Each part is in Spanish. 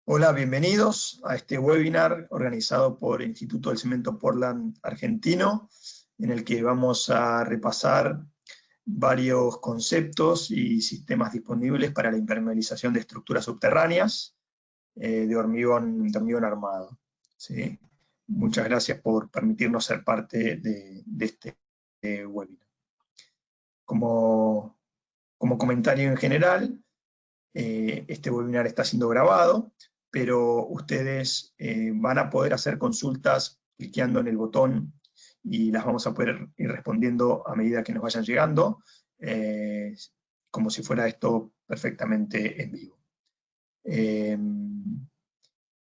Hola, bienvenidos a este webinar organizado por el Instituto del Cemento Portland Argentino, en el que vamos a repasar varios conceptos y sistemas disponibles para la impermeabilización de estructuras subterráneas de hormigón armado. ¿Sí? Muchas gracias por permitirnos ser parte de este webinar. Como comentario en general, este webinar está siendo grabado, pero ustedes van a poder hacer consultas cliqueando en el botón y las vamos a poder ir respondiendo a medida que nos vayan llegando, como si fuera esto perfectamente en vivo.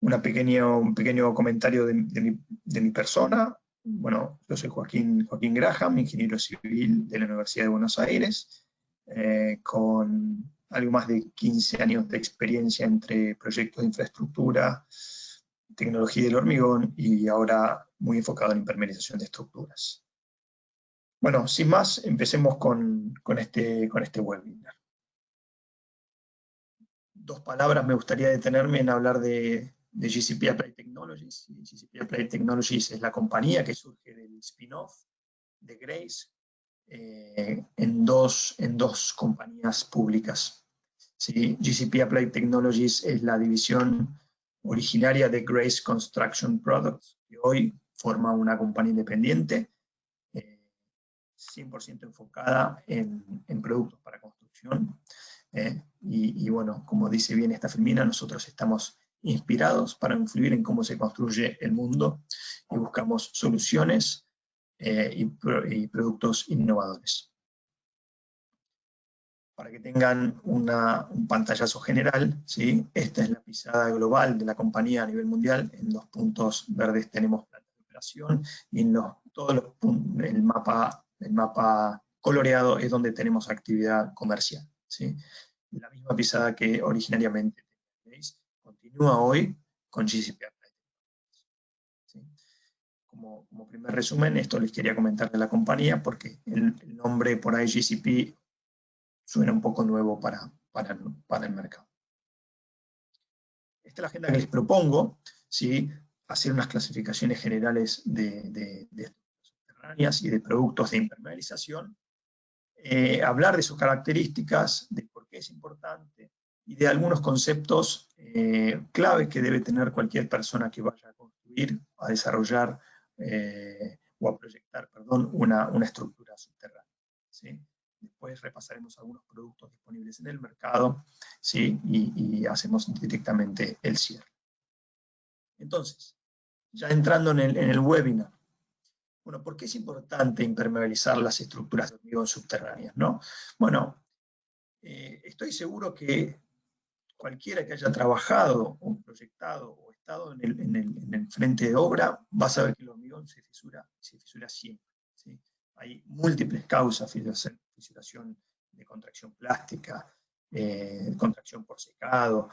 Un pequeño comentario de mi persona. Bueno, yo soy Joaquín Graham, ingeniero civil de la Universidad de Buenos Aires, con algo más de 15 años de experiencia entre proyectos de infraestructura, tecnología del hormigón y ahora muy enfocado en impermeabilización de estructuras. Bueno, sin más, empecemos con este webinar. Dos palabras me gustaría detenerme en hablar de GCP Applied Technologies. GCP Applied Technologies es la compañía que surge del spin-off de Grace en dos compañías públicas. ¿Sí? GCP Applied Technologies es la división originaria de Grace Construction Products, que hoy forma una compañía independiente 100% enfocada en productos para construcción. Y bueno, como dice bien esta filmina, nosotros estamos inspirados para influir en cómo se construye el mundo y buscamos soluciones y productos innovadores. Para que tengan un pantallazo general, ¿sí? Esta es la pisada global de la compañía a nivel mundial. En los puntos verdes tenemos plantas de operación y en todos los puntos, el mapa coloreado es donde tenemos actividad comercial, ¿sí? La misma pisada que originariamente tenéis, continúa hoy con GCP Applied. ¿Sí? Como primer resumen, esto les quería comentar de la compañía porque el nombre por ahí GCP suena un poco nuevo para el mercado. Esta es la agenda que les propongo, ¿sí? Hacer unas clasificaciones generales de subterráneas y de productos de impermeabilización, hablar de sus características, de por qué es importante y de algunos conceptos clave que debe tener cualquier persona que vaya a construir, a desarrollar o a proyectar, perdón, una estructura subterránea. ¿Sí? Después repasaremos algunos productos disponibles en el mercado, ¿sí? y hacemos directamente el cierre. Entonces, ya entrando en el webinar, bueno, ¿por qué es importante impermeabilizar las estructuras de hormigón subterráneas, ¿no? Bueno, estoy seguro que cualquiera que haya trabajado o proyectado o estado en el frente de obra va a saber que el hormigón se fisura siempre, ¿sí? Hay múltiples causas: fisuración de contracción plástica, contracción por secado,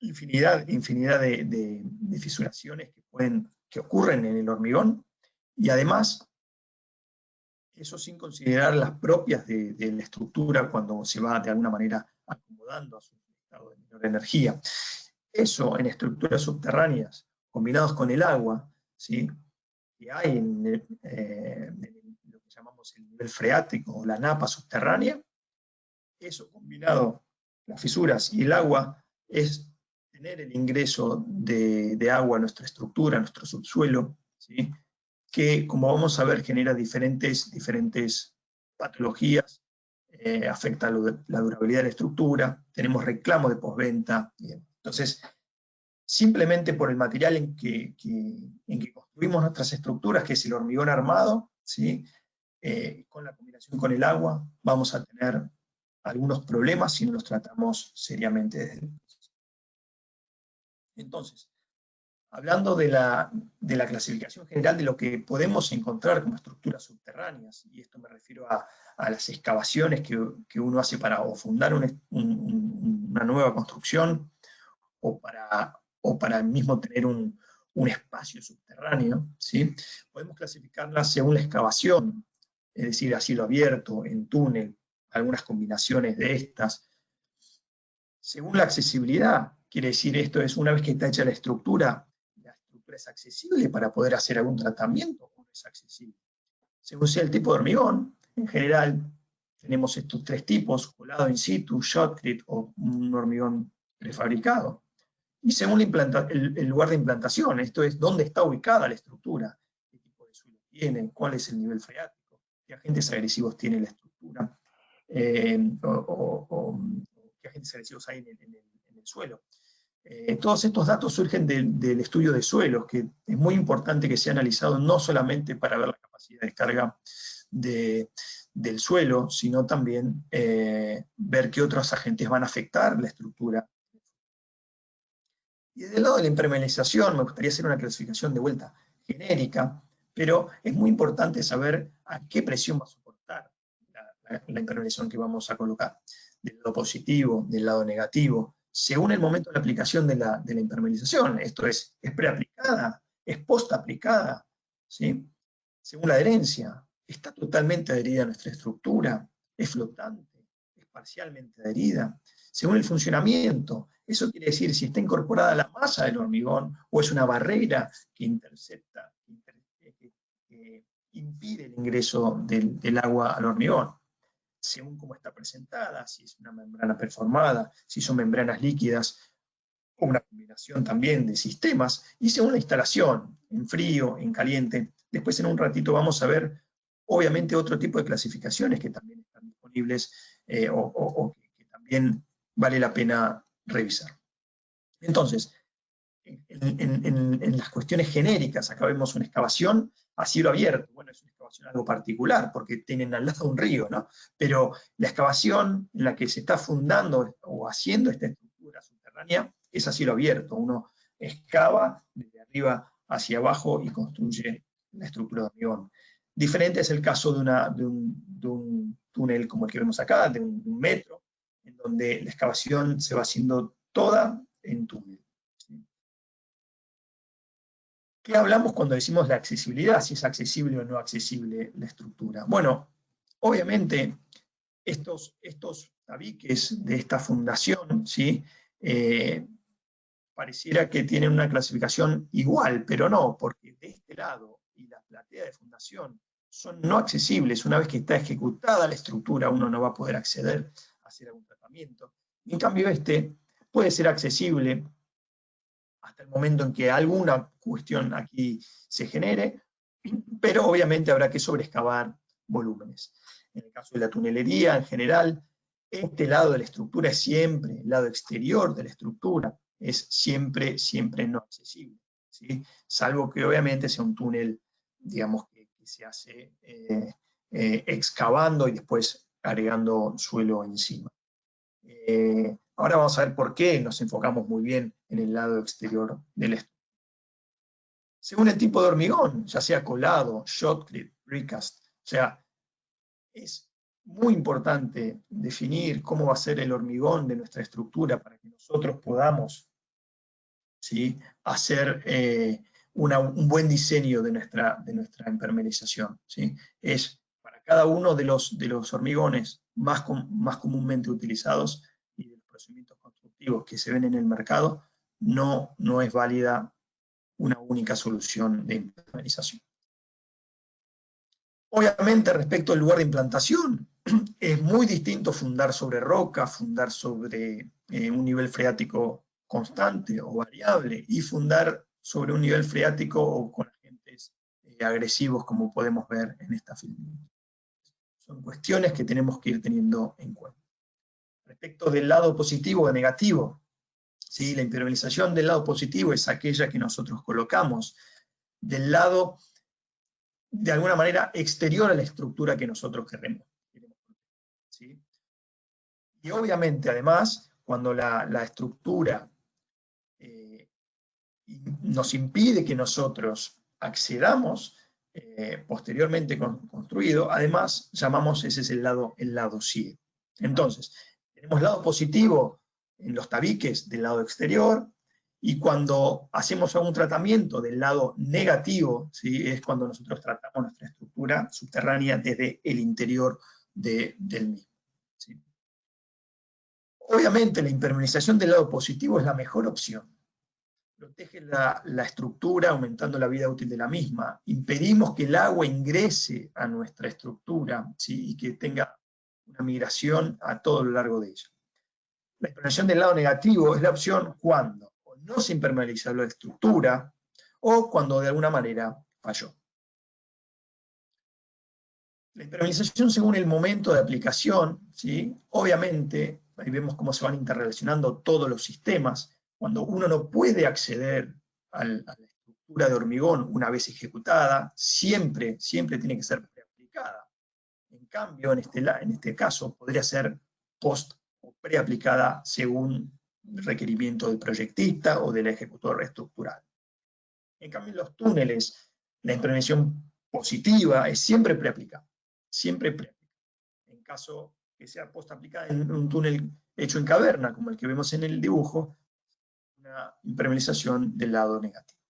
infinidad de fisuraciones que ocurren en el hormigón, y además, eso sin considerar las propias de la estructura cuando se va de alguna manera acomodando a su estado de menor energía. Eso en estructuras subterráneas, combinados con el agua, ¿sí? Que hay en lo que llamamos el nivel freático o la napa subterránea, eso combinado, las fisuras y el agua, es tener el ingreso de agua a nuestra estructura, a nuestro subsuelo, ¿sí? Que, como vamos a ver, genera diferentes patologías, afecta la durabilidad de la estructura, tenemos reclamo de postventa. Entonces, simplemente por el material en que construimos nuestras estructuras, que es el hormigón armado, ¿sí? Con la combinación con el agua, vamos a tener algunos problemas si no los tratamos seriamente desde el inicio. Entonces, hablando de la clasificación general de lo que podemos encontrar como estructuras subterráneas, y esto me refiero a las excavaciones que uno hace para fundar una nueva construcción, o para mismo tener un espacio subterráneo, ¿sí? Podemos clasificarlas según la excavación, es decir, a cielo abierto, en túnel, algunas combinaciones de estas, según la accesibilidad, quiere decir esto es, una vez que está hecha la estructura es accesible para poder hacer algún tratamiento o no es accesible. Según sea el tipo de hormigón, en general tenemos estos tres tipos, colado in situ, shotcrete o un hormigón prefabricado. Y según el lugar de implantación, esto es dónde está ubicada la estructura, qué tipo de suelo tiene, cuál es el nivel freático, qué agentes agresivos tiene la estructura, o qué agentes agresivos hay en el suelo. Todos estos datos surgen del estudio de suelos, que es muy importante que sea analizado no solamente para ver la capacidad de carga del suelo, sino también ver qué otros agentes van a afectar la estructura. Y del lado de la impermeabilización, me gustaría hacer una clasificación de vuelta genérica, pero es muy importante saber a qué presión va a soportar la impermeabilización que vamos a colocar, del lado positivo, del lado negativo, según el momento de la aplicación de la impermeabilización. Esto es preaplicada, es post-aplicada, ¿sí? Según la adherencia, está totalmente adherida a nuestra estructura, es flotante, es parcialmente adherida. Según el funcionamiento, eso quiere decir si está incorporada a la masa del hormigón o es una barrera que intercepta, que impide el ingreso del agua al hormigón. Según cómo está presentada, si es una membrana performada, si son membranas líquidas, o una combinación también de sistemas, y según la instalación, en frío, en caliente. Después en un ratito vamos a ver, obviamente, otro tipo de clasificaciones que también están disponibles o que también vale la pena revisar. Entonces, en las cuestiones genéricas, acá vemos una excavación a cielo abierto. Bueno, es una excavación algo particular, porque tienen al lado un río, ¿no? Pero la excavación en la que se está fundando o haciendo esta estructura subterránea es a cielo abierto. Uno excava desde arriba hacia abajo y construye la estructura de hormigón. Diferente es el caso de un túnel como el que vemos acá, de un metro, en donde la excavación se va haciendo toda en túnel. ¿Qué hablamos cuando decimos la accesibilidad? Si es accesible o no accesible la estructura. Bueno, obviamente estos tabiques de esta fundación, ¿sí? Pareciera que tienen una clasificación igual, pero no, porque de este lado y la platea de fundación son no accesibles. Una vez que está ejecutada la estructura, uno no va a poder acceder a hacer algún tratamiento. En cambio, este puede ser accesible hasta el momento en que alguna cuestión aquí se genere, pero obviamente habrá que sobreexcavar volúmenes. En el caso de la tunelería, en general, este lado de la estructura es siempre, el lado exterior de la estructura, es siempre no accesible, ¿sí? Salvo que obviamente sea un túnel, digamos, que se hace excavando y después agregando suelo encima. Ahora vamos a ver por qué nos enfocamos muy bien en el lado exterior del estudio. Según el tipo de hormigón, ya sea colado, shotcrete, precast, o sea, es muy importante definir cómo va a ser el hormigón de nuestra estructura para que nosotros podamos, ¿sí?, hacer un buen diseño de nuestra impermeabilización, ¿sí? Es para cada uno de los hormigones más comúnmente utilizados y de los procedimientos constructivos que se ven en el mercado, no es válida una única solución de impermeabilización. Obviamente, respecto al lugar de implantación, es muy distinto fundar sobre roca, fundar sobre un nivel freático constante o variable, y fundar sobre un nivel freático o con agentes agresivos, como podemos ver en esta filmina. Son cuestiones que tenemos que ir teniendo en cuenta. Respecto del lado positivo o negativo, ¿sí? La impermeabilización del lado positivo es aquella que nosotros colocamos del lado, de alguna manera, exterior a la estructura que nosotros queremos. ¿Sí? Y obviamente, además, cuando la estructura nos impide que nosotros accedamos, posteriormente construido, además llamamos, ese es el lado ciego. Entonces, tenemos lado positivo en los tabiques del lado exterior, y cuando hacemos algún tratamiento del lado negativo, ¿sí?, es cuando nosotros tratamos nuestra estructura subterránea desde el interior del mismo. ¿Sí? Obviamente la impermeabilización del lado positivo es la mejor opción. Protege la estructura aumentando la vida útil de la misma. Impedimos que el agua ingrese a nuestra estructura, ¿sí? Y que tenga una migración a todo lo largo de ella. La impermeabilización del lado negativo es la opción cuando o no se impermeabiliza la estructura o cuando de alguna manera falló. La impermeabilización según el momento de aplicación, ¿sí? Obviamente, ahí vemos cómo se van interrelacionando todos los sistemas. Cuando uno no puede acceder a la estructura de hormigón una vez ejecutada, siempre tiene que ser preaplicada. En cambio, en este caso, podría ser post o preaplicada según el requerimiento del proyectista o del ejecutor estructural. En cambio, en los túneles, la impermeabilización positiva es siempre preaplicada. Siempre preaplicada. En caso que sea post aplicada en un túnel hecho en caverna, como el que vemos en el dibujo, una impermeabilización del lado negativo.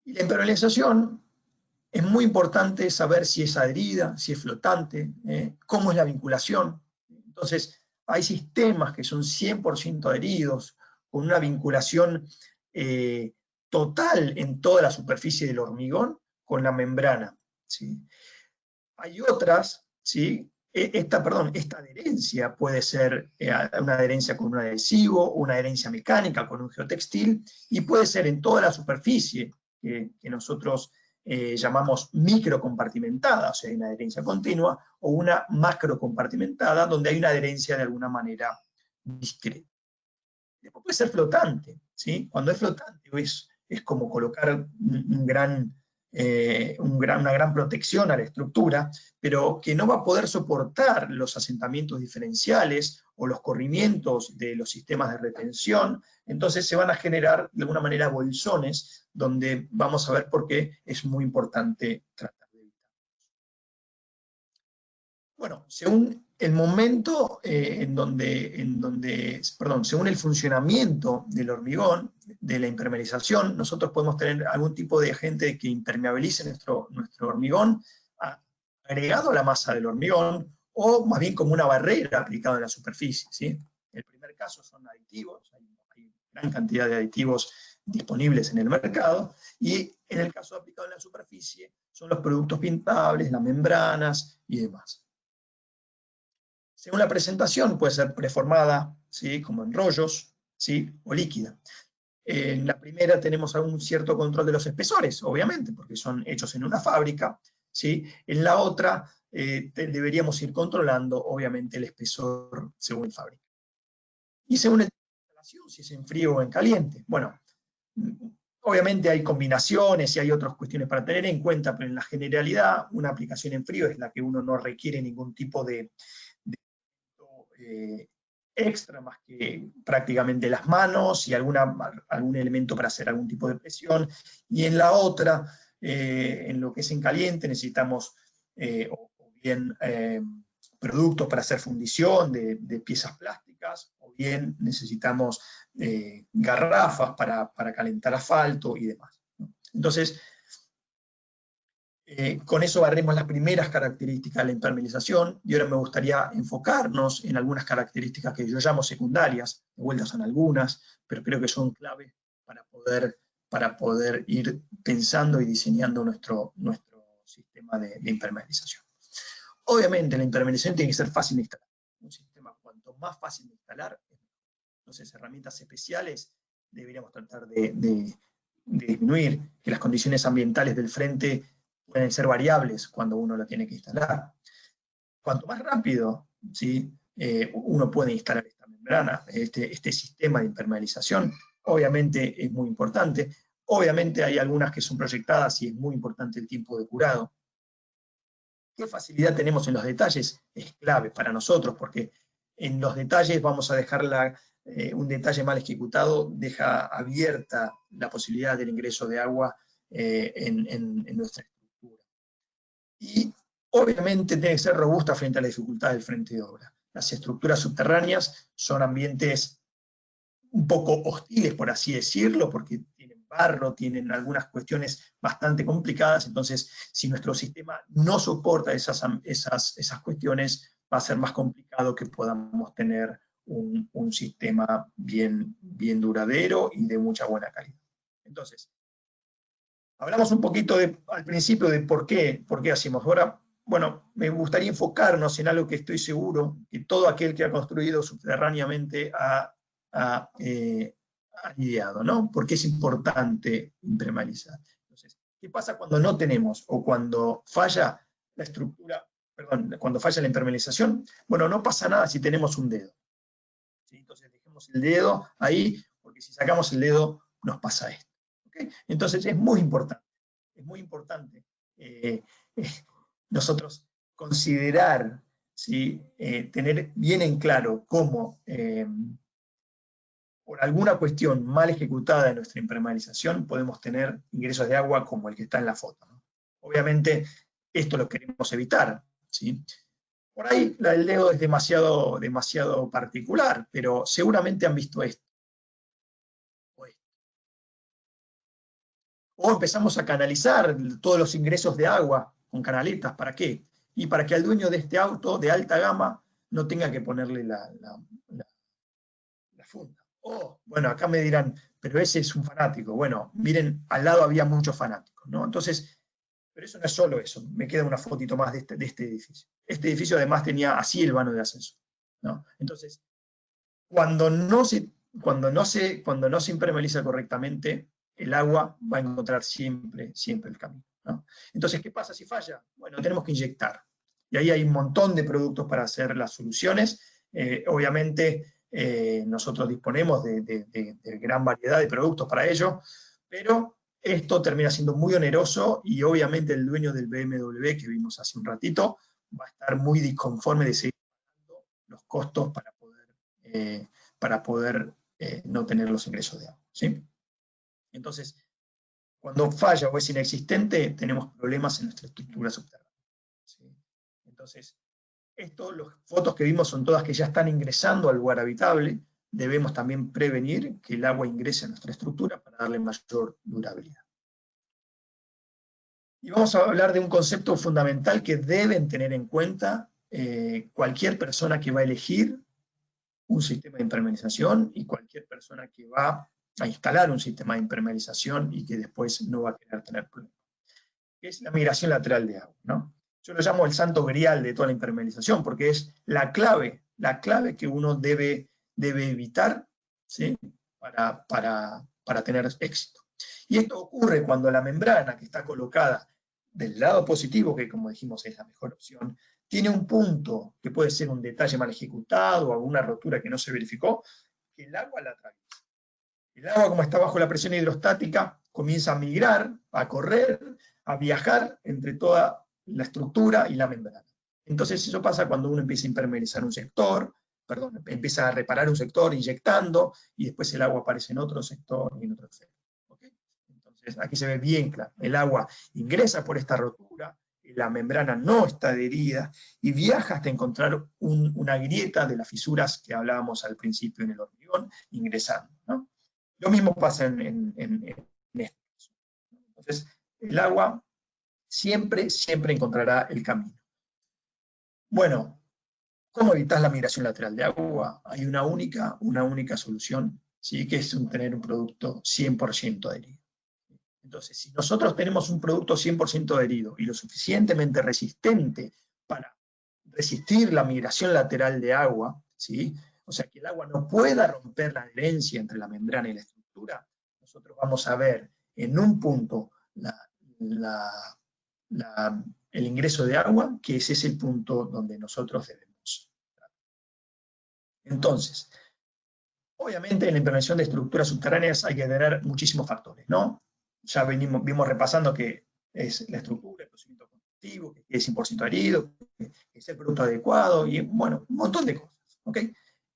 Y la impermeabilización es muy importante saber si es adherida, si es flotante, cómo es la vinculación. Entonces, hay sistemas que son 100% adheridos, con una vinculación total en toda la superficie del hormigón con la membrana, ¿sí? Hay otras, ¿sí? Esta adherencia puede ser una adherencia con un adhesivo, una adherencia mecánica con un geotextil, y puede ser en toda la superficie que nosotros llamamos microcompartimentada, o sea, hay una adherencia continua, o una macrocompartimentada, donde hay una adherencia de alguna manera discreta. Después puede ser flotante, ¿sí? Cuando es flotante es como colocar una gran protección a la estructura, pero que no va a poder soportar los asentamientos diferenciales o los corrimientos de los sistemas de retención. Entonces se van a generar de alguna manera bolsones, donde vamos a ver por qué es muy importante tratar de evitar. Bueno, según el momento según el funcionamiento del hormigón, de la impermeabilización, nosotros podemos tener algún tipo de agente que impermeabilice nuestro hormigón agregado a la masa del hormigón, o más bien como una barrera aplicada en la superficie, ¿sí? El primer caso son aditivos, hay gran cantidad de aditivos disponibles en el mercado, y en el caso aplicado en la superficie son los productos pintables, las membranas y demás. Según la presentación, puede ser preformada, ¿sí? Como en rollos, ¿sí? O líquida. En la primera tenemos algún cierto control de los espesores, obviamente, porque son hechos en una fábrica, ¿sí? En la otra deberíamos ir controlando, obviamente, el espesor según el fábrica. Y según el tipo de instalación, si es en frío o en caliente. Bueno, obviamente hay combinaciones y hay otras cuestiones para tener en cuenta, pero en la generalidad, una aplicación en frío es la que uno no requiere ningún tipo de extra más que prácticamente las manos y algún elemento para hacer algún tipo de presión, y en la otra, en lo que es en caliente, necesitamos o bien productos para hacer fundición de piezas plásticas, o bien necesitamos garrafas para calentar asfalto y demás, ¿no? Entonces, con eso barremos las primeras características de la impermeabilización, y ahora me gustaría enfocarnos en algunas características que yo llamo secundarias, de vuelta son algunas, pero creo que son claves para poder ir pensando y diseñando nuestro sistema de impermeabilización. Obviamente la impermeabilización tiene que ser fácil de instalar. Un sistema cuanto más fácil de instalar, entonces herramientas especiales deberíamos tratar de disminuir, que las condiciones ambientales del frente pueden ser variables cuando uno la tiene que instalar. Cuanto más rápido, ¿sí? Uno puede instalar esta membrana, este sistema de impermeabilización, obviamente es muy importante. Obviamente hay algunas que son proyectadas y es muy importante el tiempo de curado. ¿Qué facilidad tenemos en los detalles? Es clave para nosotros, porque en los detalles vamos a dejar un detalle mal ejecutado, deja abierta la posibilidad del ingreso de agua en nuestra estructura. Y obviamente tiene que ser robusta frente a la dificultad del frente de obra. Las estructuras subterráneas son ambientes un poco hostiles, por así decirlo, porque tienen barro, tienen algunas cuestiones bastante complicadas. Entonces, si nuestro sistema no soporta esas cuestiones, va a ser más complicado que podamos tener un sistema bien duradero y de mucha buena calidad. Entonces, hablamos un poquito al principio de por qué hacemos. Ahora, bueno, me gustaría enfocarnos en algo que estoy seguro que todo aquel que ha construido subterráneamente ha lidiado, ¿no? Porque es importante impermeabilizar. Entonces, ¿qué pasa cuando no tenemos o cuando falla la estructura, perdón, cuando falla la impermeabilización? Bueno, no pasa nada si tenemos un dedo. ¿Sí? Entonces, dejemos el dedo ahí, porque si sacamos el dedo, nos pasa esto. ¿Okay? Entonces, es muy importante nosotros considerar, ¿sí? Tener bien en claro cómo por alguna cuestión mal ejecutada de nuestra impermeabilización podemos tener ingresos de agua como el que está en la foto, ¿no? Obviamente esto lo queremos evitar, ¿sí? Por ahí el dedo es demasiado particular, pero seguramente han visto esto. O empezamos a canalizar todos los ingresos de agua con canaletas. ¿Para qué? Y para que al dueño de este auto de alta gama no tenga que ponerle la funda. Bueno, acá me dirán, pero ese es un fanático. Bueno, miren, al lado había muchos fanáticos, ¿no? Entonces, pero eso no es solo eso. Me queda una fotito más de este edificio. Este edificio además tenía así el vano de ascensor, ¿no? Entonces, cuando no se impermeabiliza correctamente, el agua va a encontrar siempre el camino, ¿no? Entonces, ¿qué pasa si falla? Bueno, tenemos que inyectar. Y ahí hay un montón de productos para hacer las soluciones. Obviamente, nosotros disponemos de gran variedad de productos para ello, pero esto termina siendo muy oneroso y obviamente el dueño del BMW que vimos hace un ratito va a estar muy disconforme de seguir pagando los costos para poder no tener los ingresos de agua, ¿sí? Entonces, cuando falla o es inexistente, tenemos problemas en nuestra estructura subterránea, ¿sí? Entonces, las fotos que vimos son todas que ya están ingresando al lugar habitable. Debemos también prevenir que el agua ingrese a nuestra estructura para darle mayor durabilidad. Y vamos a hablar de un concepto fundamental que deben tener en cuenta cualquier persona que va a elegir un sistema de impermeabilización y cualquier persona que va a instalar un sistema de impermeabilización y que después no va a querer tener problemas. Es la migración lateral de agua, ¿no? Yo lo llamo el santo grial de toda la impermeabilización porque es la clave que uno debe evitar, ¿sí? para tener éxito. Y esto ocurre cuando la membrana que está colocada del lado positivo, que como dijimos es la mejor opción, tiene un punto que puede ser un detalle mal ejecutado o alguna rotura que no se verificó, que el agua la atraviesa. El agua, como está bajo la presión hidrostática, comienza a migrar, a correr, a viajar entre toda la estructura y la membrana. Entonces eso pasa cuando uno empieza a impermeabilizar un sector, empieza a reparar un sector inyectando, y después el agua aparece en otro sector y en otro sector. ¿Okay? Entonces aquí se ve bien claro, el agua ingresa por esta rotura, la membrana no está adherida, y viaja hasta encontrar una grieta de las fisuras que hablábamos al principio en el hormigón, ingresando, ¿no? Lo mismo pasa en esto. Entonces, el agua siempre encontrará el camino. Bueno, ¿cómo evitar la migración lateral de agua? Hay una única solución, ¿sí? Que es tener un producto 100% adherido. Entonces, si nosotros tenemos un producto 100% adherido y lo suficientemente resistente para resistir la migración lateral de agua, ¿sí? O sea, que el agua no pueda romper la adherencia entre la membrana y la estructura, nosotros vamos a ver en un punto el ingreso de agua, que ese es el punto donde nosotros debemos. Entonces, obviamente en la implementación de estructuras subterráneas hay que tener muchísimos factores, ¿no? Ya vimos repasando que es la estructura, el procedimiento constructivo, que es 100% adherido, que es el producto adecuado, y bueno, un montón de cosas, ¿ok?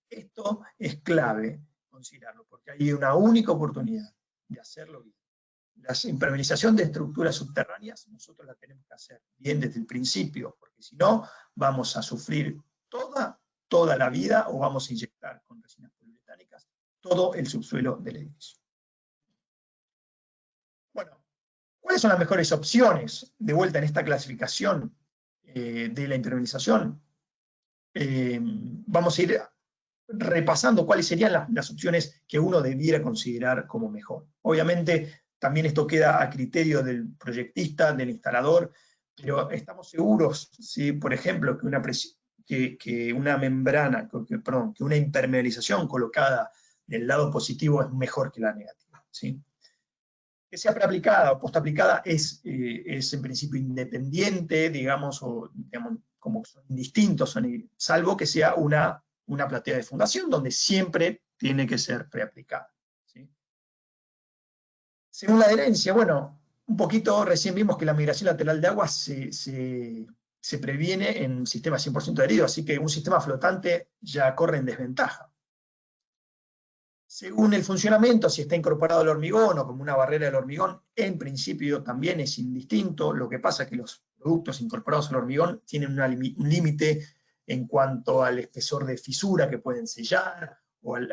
Esto es clave considerarlo, porque hay una única oportunidad de hacerlo bien. La impermeabilización de estructuras subterráneas nosotros la tenemos que hacer bien desde el principio, porque si no vamos a sufrir toda la vida o vamos a inyectar con resinas poliuretánicas todo el subsuelo del edificio. Bueno, ¿cuáles son las mejores opciones de vuelta en esta clasificación de la impermeabilización? vamos a ir repasando cuáles serían las opciones que uno debiera considerar como mejor. Obviamente, también esto queda a criterio del proyectista, del instalador, pero estamos seguros, ¿sí? Por ejemplo, que una membrana, que una impermeabilización colocada del lado positivo es mejor que la negativa, ¿sí? Que sea preaplicada o postaplicada es en principio independiente, digamos, o digamos, como son indistintos, salvo que sea una platea de fundación, donde siempre tiene que ser preaplicada, ¿sí? Según la adherencia, bueno, un poquito recién vimos que la migración lateral de agua se previene en sistemas 100% adheridos, así que un sistema flotante ya corre en desventaja. Según el funcionamiento, si está incorporado al hormigón o como una barrera del hormigón, en principio también es indistinto. Lo que pasa es que los productos incorporados al hormigón tienen un límite en cuanto al espesor de fisura que pueden sellar o al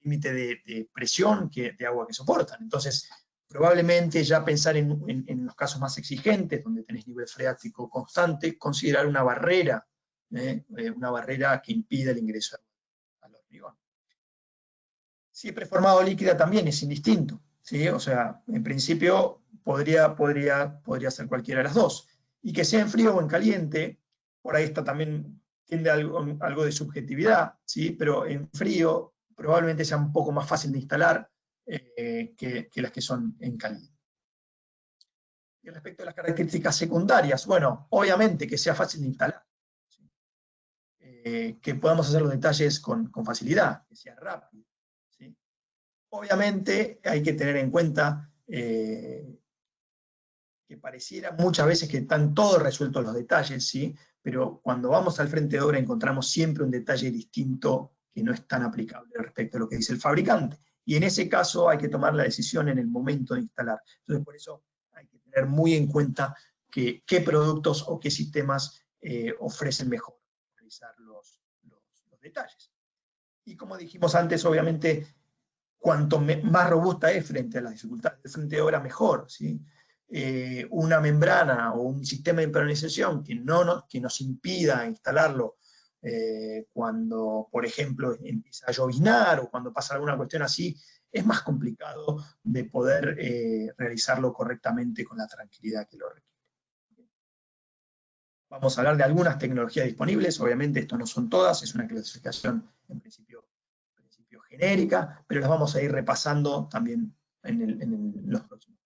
límite de presión de agua que soportan. Entonces, probablemente ya pensar en los casos más exigentes, donde tenés nivel freático constante, considerar una barrera que impida el ingreso al hormigón. Si es preformado líquida también es indistinto, ¿sí? O sea, en principio podría ser cualquiera de las dos. Y que sea en frío o en caliente, por ahí está también, tiende algo de subjetividad, ¿sí? Pero en frío probablemente sea un poco más fácil de instalar que las que son en caliente. Y respecto a las características secundarias, bueno, obviamente que sea fácil de instalar, ¿sí? Que podamos hacer los detalles con facilidad, que sea rápido, ¿sí? Obviamente hay que tener en cuenta que pareciera muchas veces que están todos resueltos los detalles, ¿sí? Pero cuando vamos al frente de obra encontramos siempre un detalle distinto que no es tan aplicable respecto a lo que dice el fabricante. Y en ese caso hay que tomar la decisión en el momento de instalar. Entonces por eso hay que tener muy en cuenta qué productos o qué sistemas ofrecen mejor realizar los detalles. Y como dijimos antes, obviamente, cuanto más robusta es frente a las dificultades del frente de obra, mejor, ¿sí? Una membrana o un sistema de impermeabilización que nos impida instalarlo cuando, por ejemplo, empieza a lloviznar o cuando pasa alguna cuestión así, es más complicado de poder realizarlo correctamente con la tranquilidad que lo requiere. Vamos a hablar de algunas tecnologías disponibles, obviamente esto no son todas, es una clasificación en principio genérica, pero las vamos a ir repasando también en los próximos.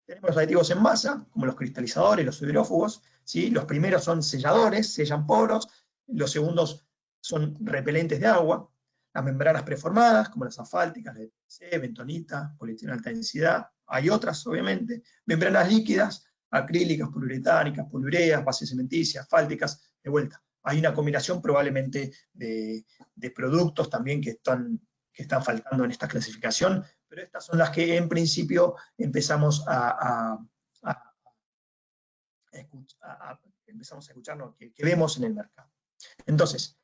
Tenemos los aditivos en masa, como los cristalizadores, los hidrófugos, ¿sí? Los primeros son selladores, sellan poros, los segundos son repelentes de agua, las membranas preformadas, como las asfálticas, la PVC, bentonita, polietileno de alta densidad, hay otras, obviamente, membranas líquidas, acrílicas, poliuretánicas, poliureas, bases cementicias, asfálticas, de vuelta. Hay una combinación probablemente de productos también que están faltando en esta clasificación, pero estas son las que en principio empezamos a escuchar, ¿no? que vemos en el mercado. Entonces,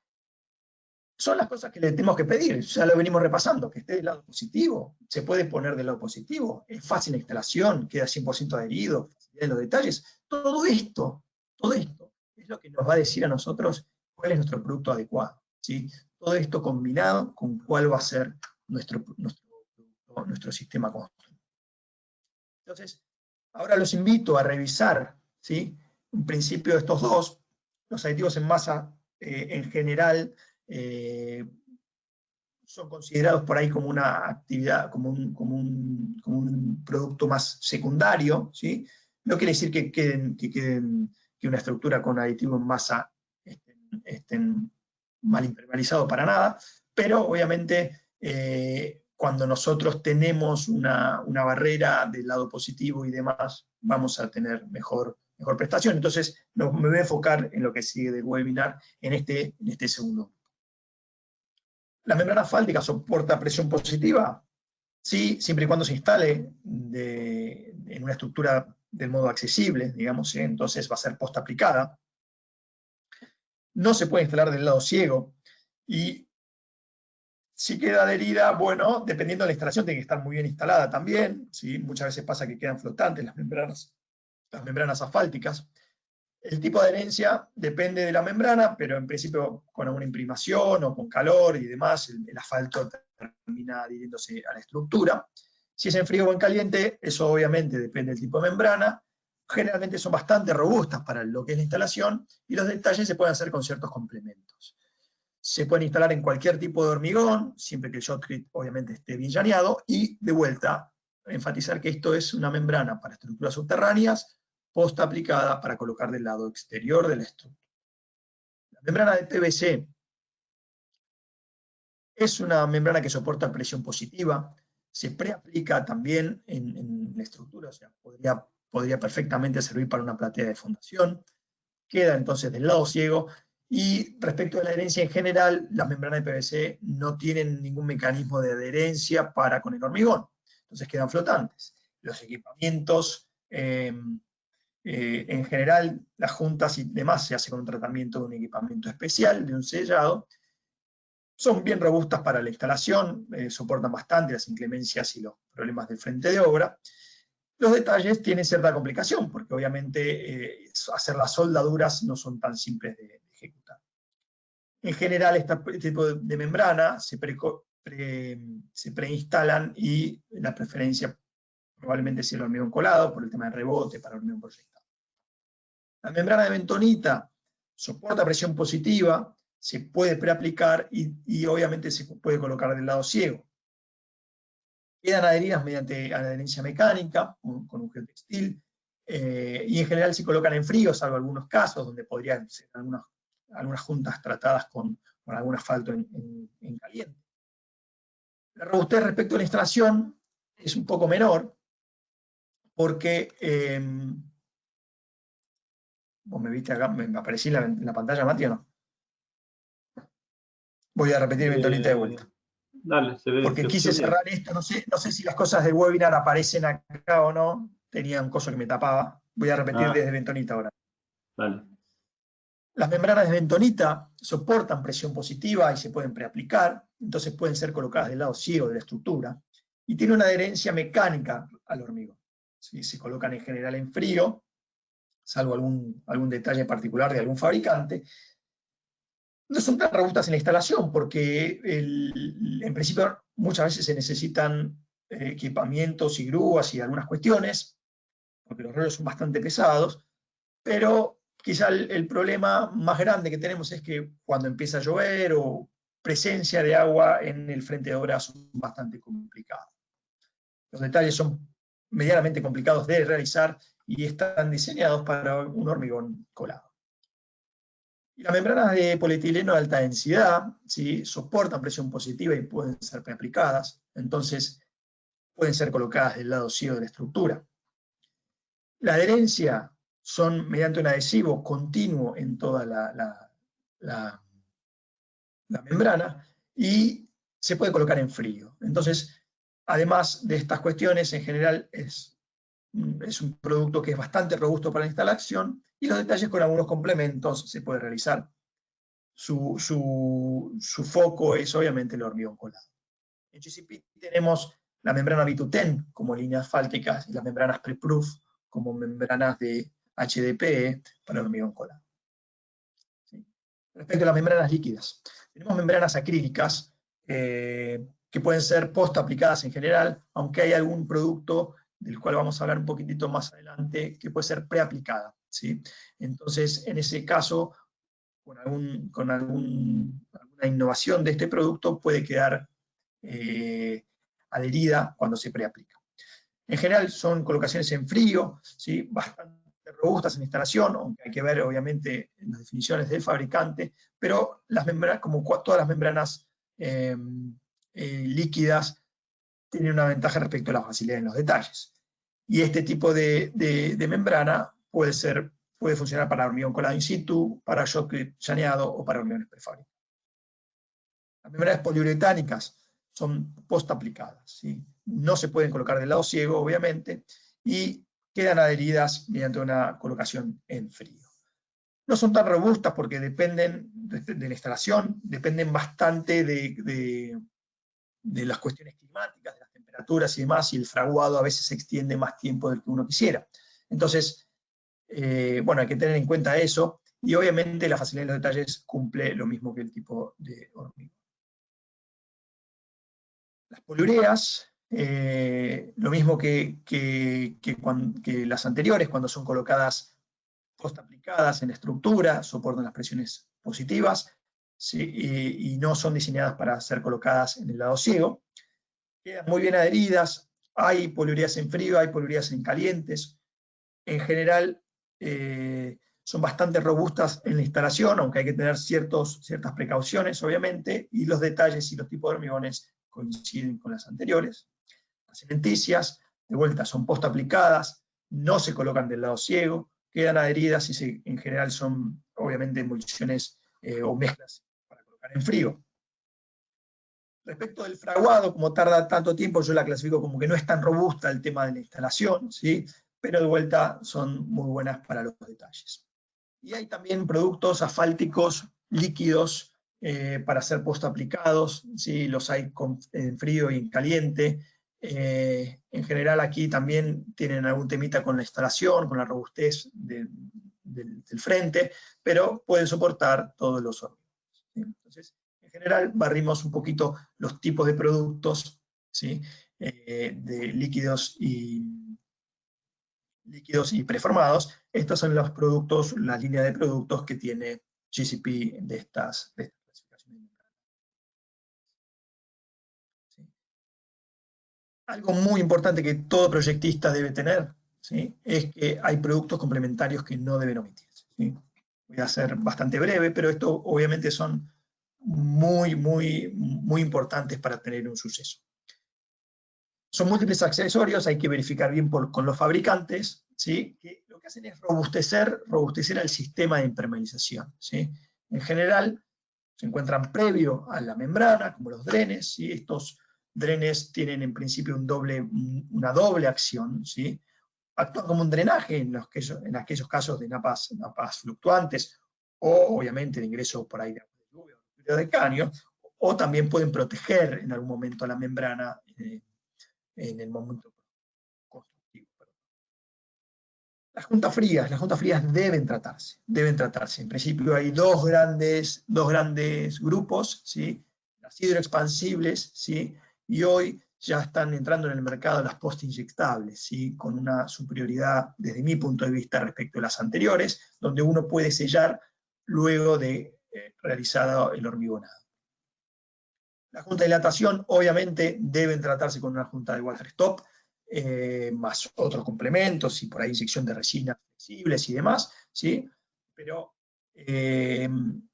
son las cosas que le tenemos que pedir, ya lo venimos repasando, que esté del lado positivo, se puede poner del lado positivo, es fácil la instalación, queda 100% adherido, facilidad en los detalles, todo esto es lo que nos va a decir a nosotros cuál es nuestro producto adecuado, ¿sí? Todo esto combinado con cuál va a ser nuestro sistema constructivo. Entonces, ahora los invito a revisar, ¿sí? En principio estos dos, los aditivos en masa en general, son considerados por ahí como una actividad, como un producto más secundario, ¿sí? No quiere decir que una estructura con aditivo en masa estén mal impermeabilizados para nada, pero obviamente cuando nosotros tenemos una barrera del lado positivo y demás, vamos a tener mejor prestación. Entonces me voy a enfocar en lo que sigue del webinar en este segundo. ¿La membrana asfáltica soporta presión positiva? Sí, siempre y cuando se instale en una estructura del modo accesible, digamos, ¿sí? Entonces va a ser post-aplicada. No se puede instalar del lado ciego. Y si queda adherida, bueno, dependiendo de la instalación, tiene que estar muy bien instalada también, ¿sí? Muchas veces pasa que quedan flotantes las membranas asfálticas. El tipo de adherencia depende de la membrana, pero en principio con alguna imprimación o con calor y demás, el asfalto termina adhiriéndose a la estructura. Si es en frío o en caliente, eso obviamente depende del tipo de membrana. Generalmente son bastante robustas para lo que es la instalación, y los detalles se pueden hacer con ciertos complementos. Se pueden instalar en cualquier tipo de hormigón, siempre que el shotcrete obviamente esté bien llaneado, y de vuelta, enfatizar que esto es una membrana para estructuras subterráneas, posta aplicada para colocar del lado exterior de la estructura. La membrana de PVC es una membrana que soporta presión positiva, se preaplica también en la estructura, o sea, podría perfectamente servir para una platea de fundación, queda entonces del lado ciego. Y respecto a la adherencia en general, las membranas de PVC no tienen ningún mecanismo de adherencia para con el hormigón, entonces quedan flotantes. Los equipamientos, en general, las juntas y demás se hace con un tratamiento de un equipamiento especial, de un sellado. Son bien robustas para la instalación, soportan bastante las inclemencias y los problemas del frente de obra. Los detalles tienen cierta complicación, porque obviamente hacer las soldaduras no son tan simples de ejecutar. En general, este tipo de membrana se preinstalan, y la preferencia probablemente sea el hormigón colado, por el tema de rebote para hormigón proyectado. La membrana de bentonita soporta presión positiva, se puede preaplicar y obviamente se puede colocar del lado ciego. Quedan adheridas mediante adherencia mecánica, con un geotextil, y en general se colocan en frío, salvo algunos casos donde podrían ser algunas juntas tratadas con algún asfalto en caliente. La robustez respecto a la instalación es un poco menor, porque vos me viste acá, me aparecí en la pantalla, Mati, ¿o no? Voy a repetir bentonita de vuelta. Dale, se ve. Porque quise cerrar esto, no sé si las cosas del webinar aparecen acá o no, tenía un coso que me tapaba. Voy a repetir desde bentonita ahora. Vale. Las membranas de bentonita soportan presión positiva y se pueden preaplicar, entonces pueden ser colocadas del lado ciego de la estructura, y tiene una adherencia mecánica al hormigón. ¿Sí? Se colocan en general en frío, salvo algún detalle particular de algún fabricante. No son tan robustas en la instalación, porque en principio muchas veces se necesitan equipamientos y grúas y algunas cuestiones, porque los rollos son bastante pesados, pero quizá el problema más grande que tenemos es que cuando empieza a llover o presencia de agua en el frente de obra son bastante complicados. Los detalles son medianamente complicados de realizar y están diseñados para un hormigón colado. Y las membranas de polietileno de alta densidad, ¿sí?, soportan presión positiva y pueden ser preaplicadas, entonces pueden ser colocadas del lado ciego de la estructura. La adherencia son mediante un adhesivo continuo en toda la membrana, y se puede colocar en frío. Entonces, además de estas cuestiones, en general es un producto que es bastante robusto para la instalación, y los detalles con algunos complementos se puede realizar. Su foco es obviamente el hormigón colado. En GCP tenemos la membrana B210 como líneas asfálticas y las membranas pre-proof como membranas de HDPE para hormigón colado. ¿Sí? Respecto a las membranas líquidas, tenemos membranas acrílicas que pueden ser post aplicadas en general, aunque hay algún producto del cual vamos a hablar un poquitito más adelante que puede ser preaplicada, ¿sí? Entonces, en ese caso, con alguna innovación de este producto puede quedar adherida cuando se preaplica. En general son colocaciones en frío, ¿sí?, bastante robustas en instalación, aunque hay que ver obviamente las definiciones del fabricante, pero las membranas, como todas las membranas líquidas, tienen una ventaja respecto a la facilidad en los detalles. Y este tipo de membrana puede funcionar para hormigón colado in situ, para shotcrete llaneado o para hormigones prefabricados. Las membranas poliuretánicas son post aplicadas, ¿sí? No se pueden colocar del lado ciego, obviamente, y quedan adheridas mediante una colocación en frío. No son tan robustas porque dependen de la instalación, dependen bastante de las cuestiones climáticas, de las temperaturas y demás, y el fraguado a veces se extiende más tiempo del que uno quisiera. Entonces, bueno, hay que tener en cuenta eso, y obviamente la facilidad de los detalles cumple lo mismo que el tipo de hormigón. Las poliureas, lo mismo que las anteriores, cuando son colocadas post-aplicadas en la estructura, soportan las presiones positivas, ¿sí? Y no son diseñadas para ser colocadas en el lado ciego. Quedan muy bien adheridas, hay poliureas en frío, hay poliureas en calientes. En general, son bastante robustas en la instalación, aunque hay que tener ciertas precauciones, obviamente, y los detalles y los tipos de hormigones coinciden con las anteriores. Las cementicias, de vuelta, son post aplicadas, no se colocan del lado ciego, quedan adheridas y en general son, obviamente, emulsiones o mezclas para colocar en frío. Respecto del fraguado, como tarda tanto tiempo, yo la clasifico como que no es tan robusta el tema de la instalación, ¿sí? Pero de vuelta son muy buenas para los detalles. Y hay también productos asfálticos líquidos para ser post-aplicados, ¿sí? Los hay en frío y en caliente. En general aquí también tienen algún temita con la instalación, con la robustez del frente, pero pueden soportar todos los hormigos, ¿sí? Entonces, en general barrimos un poquito los tipos de productos, ¿sí? De líquidos y preformados. Estos son los productos, la línea de productos que tiene GCP de estas clasificaciones. ¿Sí? Algo muy importante que todo proyectista debe tener, ¿sí? Es que hay productos complementarios que no deben omitirse, ¿sí? Voy a ser bastante breve, pero esto obviamente son muy importantes para tener un suceso. Son múltiples accesorios, hay que verificar bien con los fabricantes, ¿sí? Que lo que hacen es robustecer al sistema de impermeabilización, ¿sí? En general, se encuentran previo a la membrana, como los drenes, ¿sí? Estos drenes tienen en principio una doble acción, ¿sí? Actúan como un drenaje en aquellos casos de napas fluctuantes, o obviamente de ingreso por ahí de lluvia o de caño, o también pueden proteger en algún momento a la membrana en el momento constructivo. Las juntas frías deben tratarse. En principio hay dos grandes grupos, ¿sí? Las hidroexpansibles, ¿sí? Y hoy ya están entrando en el mercado las post-inyectables, ¿sí? Con una superioridad, desde mi punto de vista, respecto a las anteriores, donde uno puede sellar luego de realizado el hormigonado. La junta de dilatación, obviamente, deben tratarse con una junta de water stop, más otros complementos, y por ahí inyección de resinas flexibles y demás, ¿sí? Pero en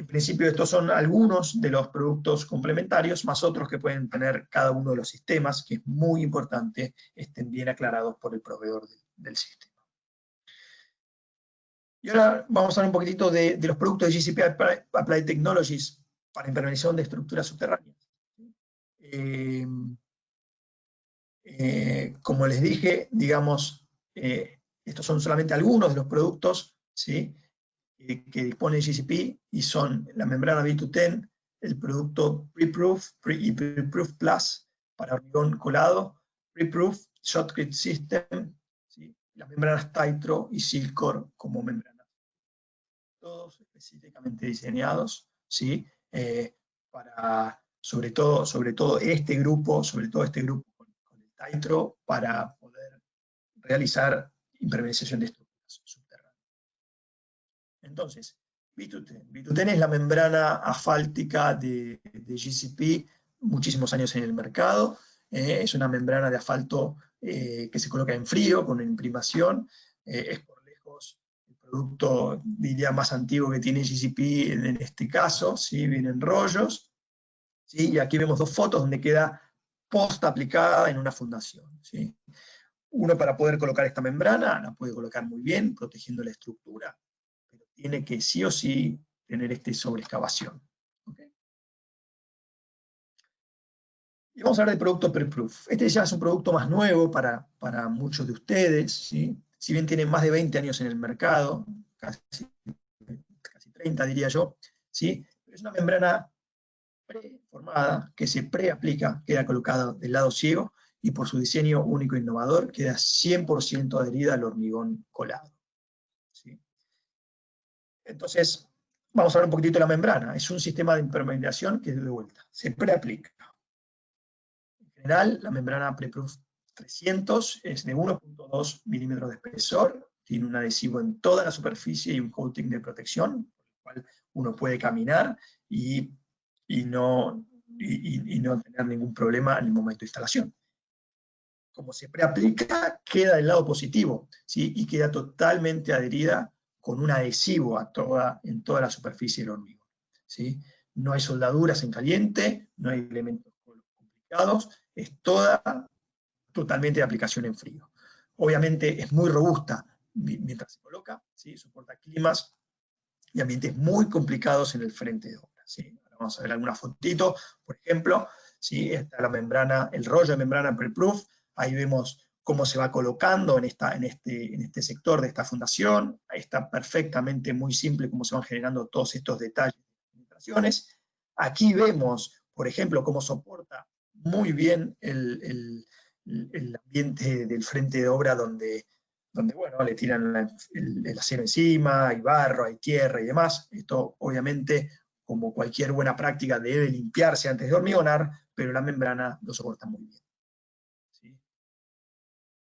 principio estos son algunos de los productos complementarios, más otros que pueden tener cada uno de los sistemas, que es muy importante estén bien aclarados por el proveedor del sistema. Y ahora vamos a hablar un poquitito de los productos de GCP Applied Technologies para impermeabilización de estructuras subterráneas. Como les dije, digamos, estos son solamente algunos de los productos, ¿sí? Que dispone GCP, y son la membrana B210, el producto Preproof y Preproof Plus para hormigón colado, Preproof Shotcrete System, ¿sí? Las membranas Titro y Silcor como membranas. Todos específicamente diseñados, ¿sí? Para sobre todo este grupo con el Titro, para poder realizar impermeabilización de estructuras subterráneas. Entonces, B210 es la membrana asfáltica de GCP, muchísimos años en el mercado. Es una membrana de asfalto que se coloca en frío, con imprimación. Es por lejos el producto, diría, más antiguo que tiene GCP en este caso, ¿sí? Vienen rollos, ¿sí? Y aquí vemos dos fotos donde queda post aplicada en una fundación, ¿sí? Uno, para poder colocar esta membrana, la puede colocar muy bien, protegiendo la estructura, pero tiene que sí o sí tener sobreexcavación. ¿Okay? Y vamos a hablar del producto Preproof. Este ya es un producto más nuevo para muchos de ustedes, ¿sí? Si bien tiene más de 20 años en el mercado, casi 30 diría yo, ¿sí? Pero es una membrana preformada que se preaplica, queda colocada del lado ciego, y por su diseño único e innovador queda 100% adherida al hormigón colado. Entonces, vamos a hablar un poquitito de la membrana. Es un sistema de impermeabilización que, de vuelta, se preaplica. En general, la membrana Preproof 300 es de 1.2 milímetros de espesor, tiene un adhesivo en toda la superficie y un coating de protección, por el cual uno puede caminar y no tener ningún problema en el momento de instalación. Como se preaplica, queda del lado positivo, ¿sí? Y queda totalmente adherida con un adhesivo en toda la superficie del hormigón, ¿sí? No hay soldaduras en caliente, no hay elementos complicados, es totalmente de aplicación en frío. Obviamente es muy robusta mientras se coloca, ¿sí? Soporta climas y ambientes muy complicados en el frente de obra, ¿sí? Ahora vamos a ver alguna fotito, por ejemplo, ¿sí? Está la membrana, el rollo de membrana Preproof. Ahí vemos cómo se va colocando en este sector de esta fundación. Ahí está perfectamente muy simple cómo se van generando todos estos detalles de penetraciones. Aquí vemos, por ejemplo, cómo soporta muy bien el ambiente del frente de obra donde bueno, le tiran el acero encima, hay barro, hay tierra y demás. Esto, obviamente, como cualquier buena práctica, debe limpiarse antes de hormigonar, pero la membrana lo soporta muy bien. ¿Sí?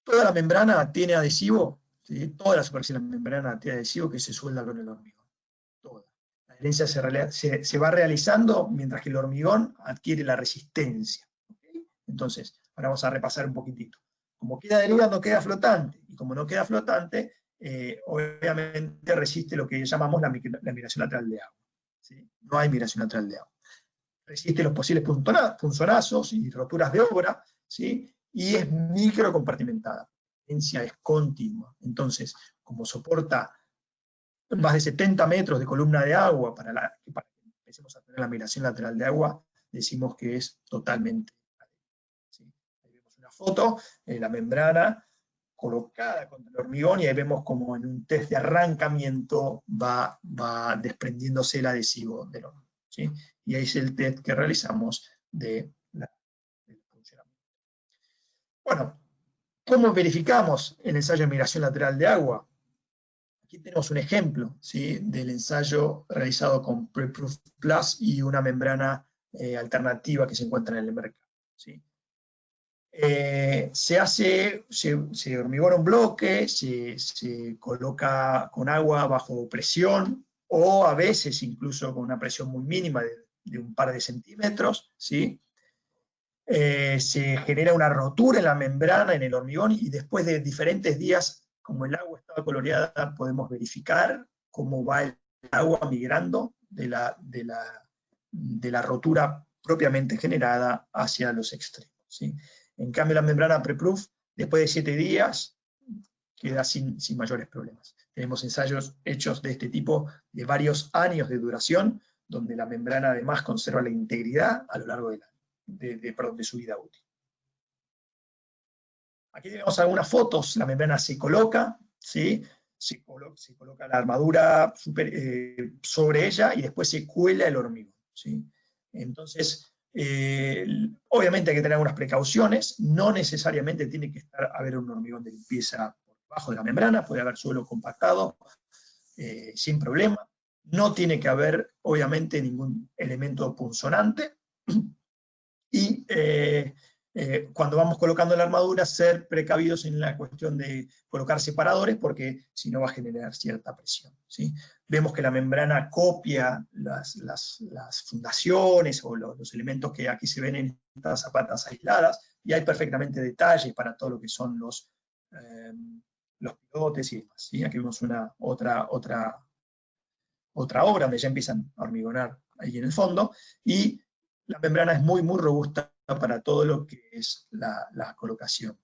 Toda la membrana tiene adhesivo, ¿sí? Toda la superficie de la membrana tiene adhesivo que se suelda con el hormigón. Toda. La adherencia se va realizando mientras que el hormigón adquiere la resistencia. ¿Okay? Entonces, ahora vamos a repasar un poquitito. Como queda adherida, no queda flotante, y como no queda flotante, obviamente resiste lo que llamamos la migración lateral de agua. ¿Sí? No hay migración lateral de agua. Resiste los posibles punzonazos y roturas de obra, ¿sí? Y es microcompartimentada. La adherencia es continua. Entonces, como soporta más de 70 metros de columna de agua para que empecemos a tener la migración lateral de agua, decimos que es totalmente. ¿Sí? Ahí vemos una foto, la membrana colocada contra el hormigón, y ahí vemos como en un test de arrancamiento va desprendiéndose el adhesivo del hormigón. ¿Sí? Y ahí es el test que realizamos del funcionamiento. Bueno, ¿cómo verificamos el ensayo de migración lateral de agua? Aquí tenemos un ejemplo, ¿sí? Del ensayo realizado con Preproof Plus y una membrana alternativa que se encuentra en el mercado, ¿sí? Se hormigona un bloque, se coloca con agua bajo presión, o a veces incluso con una presión muy mínima de un par de centímetros, ¿sí? Se genera una rotura en la membrana, en el hormigón, y después de diferentes días, como el agua estaba coloreada, podemos verificar cómo va el agua migrando de la rotura propiamente generada hacia los extremos, ¿sí? En cambio, la membrana Preproof, después de 7 días, queda sin mayores problemas. Tenemos ensayos hechos de este tipo de varios años de duración, donde la membrana además conserva la integridad a lo largo de su vida útil. Aquí tenemos algunas fotos. La membrana se coloca, ¿sí? Se coloca la armadura sobre ella y después se cuela el hormigón, ¿sí? Entonces, obviamente hay que tener algunas precauciones. No necesariamente tiene que haber un hormigón de limpieza por debajo de la membrana, puede haber suelo compactado sin problema. No tiene que haber, obviamente, ningún elemento punzonante. Y cuando vamos colocando la armadura, ser precavidos en la cuestión de colocar separadores, porque si no va a generar cierta presión, ¿sí? Vemos que la membrana copia las fundaciones o los elementos que aquí se ven en estas zapatas aisladas, y hay perfectamente detalles para todo lo que son los pilotes y demás, ¿sí? Aquí vemos otra obra donde ya empiezan a hormigonar ahí en el fondo, y la membrana es muy, muy robusta para todo lo que es la colocación.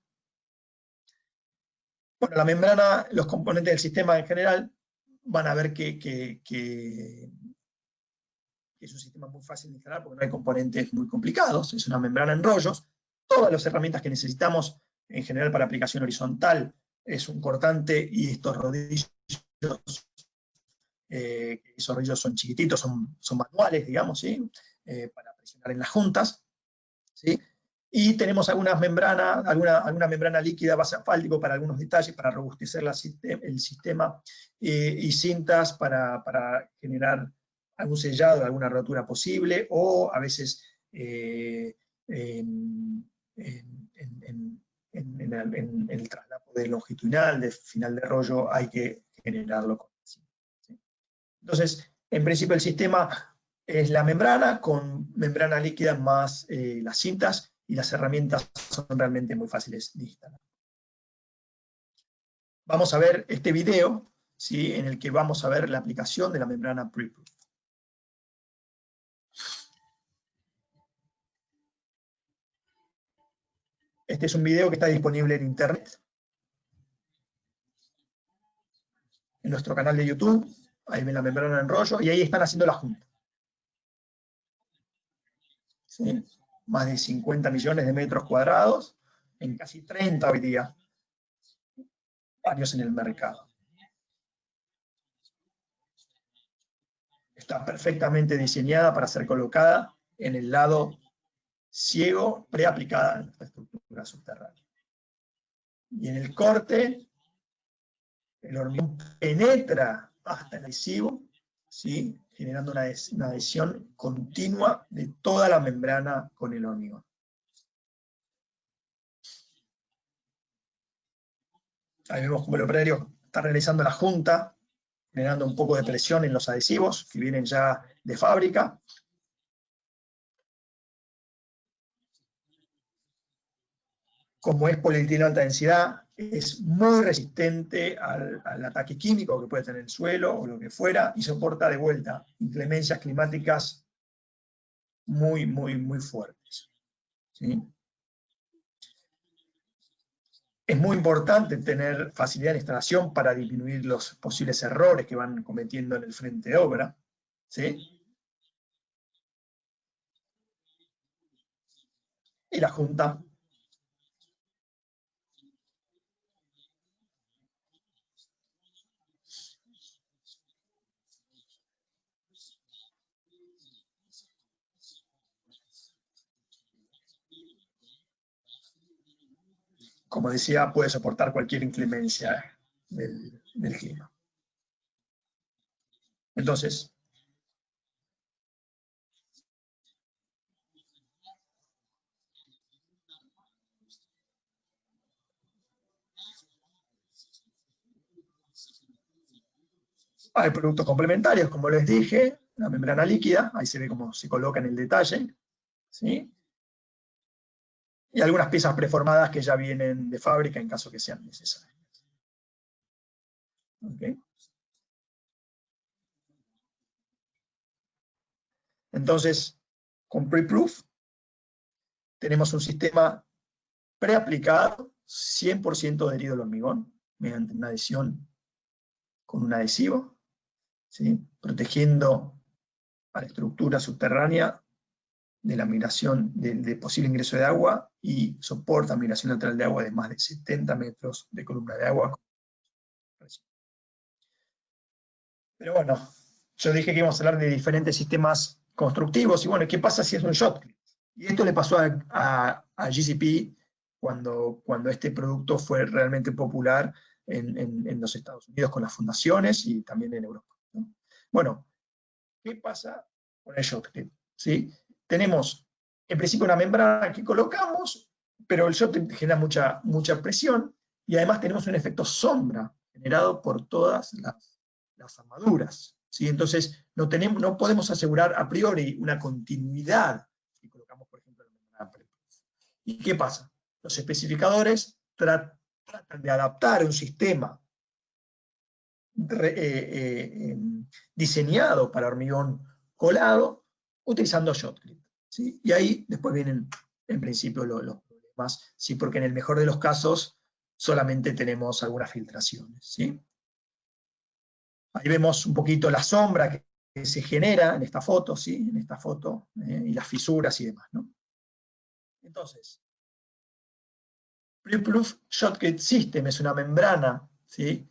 Bueno, la membrana, los componentes del sistema en general, van a ver que es un sistema muy fácil de instalar porque no hay componentes muy complicados, es una membrana en rollos. Todas las herramientas que necesitamos en general para aplicación horizontal es un cortante y estos rodillos. Esos rodillos son chiquititos, son manuales, digamos, ¿sí? Para presionar en las juntas, ¿sí? Y tenemos algunas membranas, alguna membrana líquida base asfáltico para algunos detalles, para robustecer el sistema, y cintas para generar algún sellado, alguna rotura posible, o a veces en el traslapo de longitudinal, de final de rollo, hay que generarlo con cinta, ¿sí? Entonces, en principio el sistema es la membrana, con membrana líquida más las cintas, y las herramientas son realmente muy fáciles de instalar. Vamos a ver este video, ¿sí?, en el que vamos a ver la aplicación de la membrana Preproof. Este es un video que está disponible en internet, en nuestro canal de YouTube. Ahí ven la membrana en rollo, y ahí están haciendo la junta, ¿sí? Más de 50 millones de metros cuadrados, en casi 30 hoy día, varios en el mercado. Está perfectamente diseñada para ser colocada en el lado ciego preaplicada en la estructura subterránea. Y en el corte, el hormigón penetra hasta el adhesivo, ¿sí?, generando una adhesión continua de toda la membrana con el hormigón. Ahí vemos como el operario está realizando la junta, generando un poco de presión en los adhesivos que vienen ya de fábrica. Como es polietileno de alta densidad, es muy resistente al ataque químico que puede tener el suelo o lo que fuera, y soporta de vuelta inclemencias climáticas muy, muy, muy fuertes, ¿sí? Es muy importante tener facilidad de instalación para disminuir los posibles errores que van cometiendo en el frente de obra, ¿sí? Y la junta. Como decía, puede soportar cualquier inclemencia del clima. Entonces, hay productos complementarios, como les dije, la membrana líquida, ahí se ve cómo se coloca en el detalle, ¿sí? Y algunas piezas preformadas que ya vienen de fábrica en caso que sean necesarias. ¿Okay? Entonces, con Preproof tenemos un sistema preaplicado, 100% adherido al hormigón, mediante una adhesión con un adhesivo, ¿sí?, protegiendo a la estructura subterránea de la migración, de posible ingreso de agua, y soporta migración lateral de agua de más de 70 metros de columna de agua. Pero bueno, yo dije que íbamos a hablar de diferentes sistemas constructivos, y bueno, ¿qué pasa si es un shotcrete? Y esto le pasó a GCP cuando este producto fue realmente popular en los Estados Unidos con las fundaciones y también en Europa, ¿no? Bueno, ¿qué pasa con el shotcrete? ¿Sí? Tenemos, en principio, una membrana que colocamos, pero el shotcrete genera mucha presión, y además tenemos un efecto sombra generado por todas las armaduras, ¿sí? Entonces, no podemos asegurar a priori una continuidad si colocamos, por ejemplo, la membrana Preproof. ¿Y qué pasa? Los especificadores tratan de adaptar un sistema diseñado para hormigón colado utilizando shotcrete, ¿sí? Y ahí después vienen, en principio, los problemas, ¿sí? Porque en el mejor de los casos solamente tenemos algunas filtraciones, ¿sí? Ahí vemos un poquito la sombra que se genera en esta foto, ¿sí? En esta foto, y las fisuras y demás, ¿no? Entonces, Preproof Shotcrete System es una membrana, ¿sí?,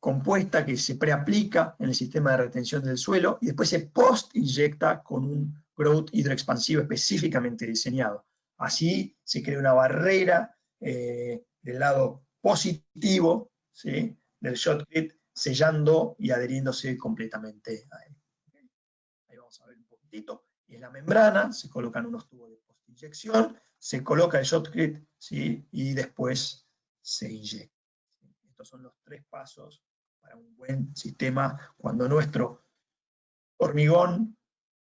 compuesta que se preaplica en el sistema de retención del suelo y después se post-inyecta con grout hidroexpansivo específicamente diseñado. Así se crea una barrera del lado positivo, ¿sí?, del shotcrete, sellando y adheriéndose completamente a él. Ahí vamos a ver un poquitito. Es la membrana, se colocan unos tubos de postinyección, se coloca el shotcrete, ¿sí?, y después se inyecta. Estos son los 3 pasos para un buen sistema cuando nuestro hormigón